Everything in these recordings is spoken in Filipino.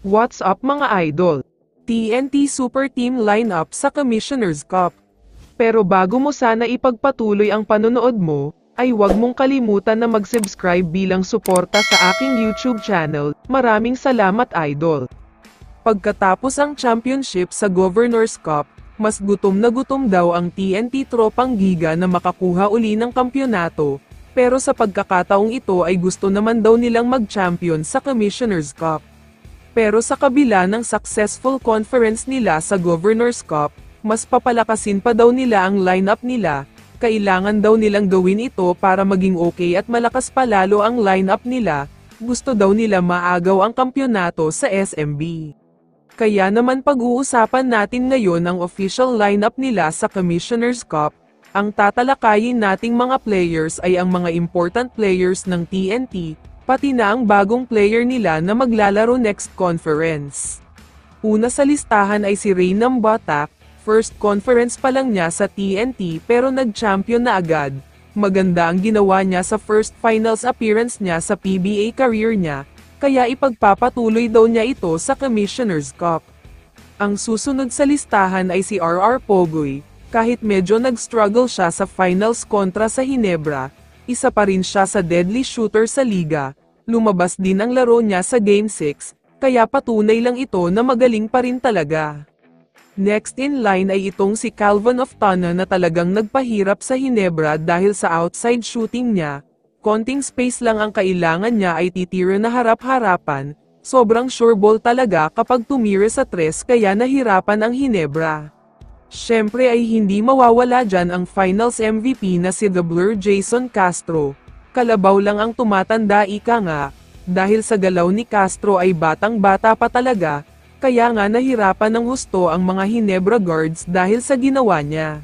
What's up mga idol? TNT Super Team lineup sa Commissioner's Cup. Pero bago mo sana ipagpatuloy ang panonood mo, ay huwag mong kalimutan na mag-subscribe bilang suporta sa aking YouTube channel. Maraming salamat idol. Pagkatapos ang championship sa Governor's Cup, mas gutom na gutom daw ang TNT Tropang Giga na makakuha uli ng kampyonato, pero sa pagkakataong ito ay gusto naman daw nilang mag-champion sa Commissioner's Cup. Pero sa kabila ng successful conference nila sa Governor's Cup, mas papalakasin pa daw nila ang lineup nila. Kailangan daw nilang gawin ito para maging okay at malakas pa lalo ang lineup nila. Gusto daw nila maagaw ang kampyonato sa SMB. Kaya naman pag-uusapan natin ngayon ang official lineup nila sa Commissioner's Cup. Ang tatalakayin nating mga players ay ang mga important players ng TNT, pati na ang bagong player nila na maglalaro next conference. Una sa listahan ay si Raynam Batak, first conference pa lang niya sa TNT pero nag-champion na agad. Maganda ang ginawa niya sa first finals appearance niya sa PBA career niya, kaya ipagpapatuloy daw niya ito sa Commissioner's Cup. Ang susunod sa listahan ay si RR Pogoy, kahit medyo nag-struggle siya sa finals kontra sa Ginebra, isa pa rin siya sa deadly shooter sa liga. Lumabas din ang laro niya sa Game 6, kaya patunay lang ito na magaling pa rin talaga. Next in line ay itong si Calvin Oftana na talagang nagpahirap sa Ginebra dahil sa outside shooting niya. Konting space lang ang kailangan niya ay titira na harap-harapan. Sobrang sure ball talaga kapag tumira sa tres kaya nahirapan ang Ginebra. Siyempre ay hindi mawawala dyan ang finals MVP na si The Blur Jason Castro. Kalabaw lang ang tumatanda ika nga, dahil sa galaw ni Castro ay batang-bata pa talaga, kaya nga nahirapan ng husto ang mga Ginebra guards dahil sa ginawa niya.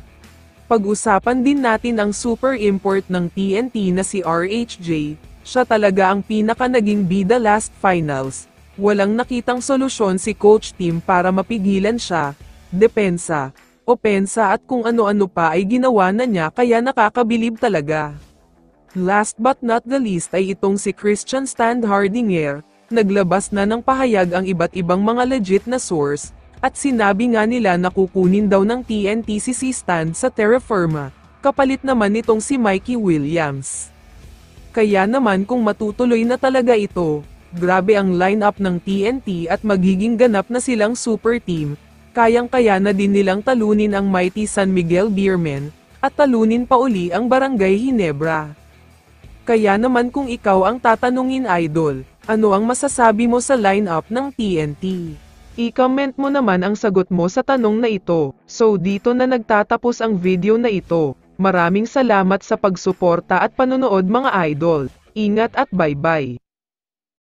Pag-usapan din natin ang super import ng TNT na si RHJ, siya talaga ang pinaka naging bida last finals. Walang nakitang solusyon si coach team para mapigilan siya, depensa, opensa at kung ano-ano pa ay ginawa na niya kaya nakakabilib talaga. Last but not the least ay itong si Christian Standhardinger, naglabas na ng pahayag ang iba't ibang mga legit na source, at sinabi nga nila na kukunin daw ng TNT si Stan sa Terra Firma, kapalit naman nitong si Mikey Williams. Kaya naman kung matutuloy na talaga ito, grabe ang lineup ng TNT at magiging ganap na silang super team. Kayang-kaya na din nilang talunin ang mighty San Miguel Beermen, at talunin pa uli ang Barangay Ginebra. Kaya naman kung ikaw ang tatanungin idol, ano ang masasabi mo sa lineup ng TNT? I-comment mo naman ang sagot mo sa tanong na ito. So dito na nagtatapos ang video na ito. Maraming salamat sa pagsuporta at panonood mga idol. Ingat at bye-bye.